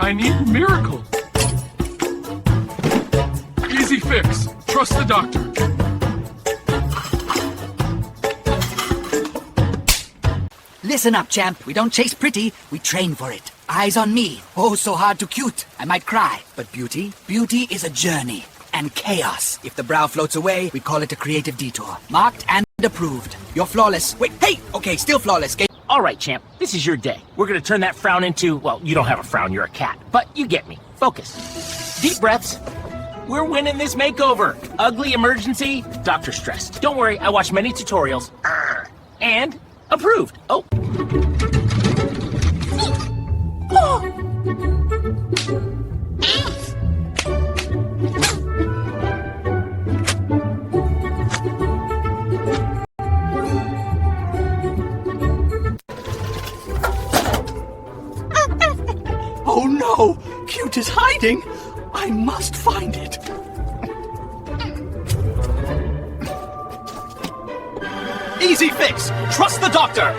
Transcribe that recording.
I need miracle. Easy fix. Trust the doctor. Listen up, champ. We don't chase pretty, we train for it. Eyes on me. Oh, so hard to cute. I might cry. But beauty? Beauty is a journey. And chaos. If the brow floats away, we call it a creative detour. Marked and approved. You're flawless. Wait, hey! Okay, still flawless. All right, champ. This is your day. We're gonna turn that frown into, well, you don't have a frown, you're a cat. But you get me. Focus. Deep breaths. We're winning this makeover. Ugly emergency. Doctor stressed. Don't worry, I watched many tutorials. And approved. Oh. Oh no! Cute is hiding! I must find it. Easy fix. Trust the doctor.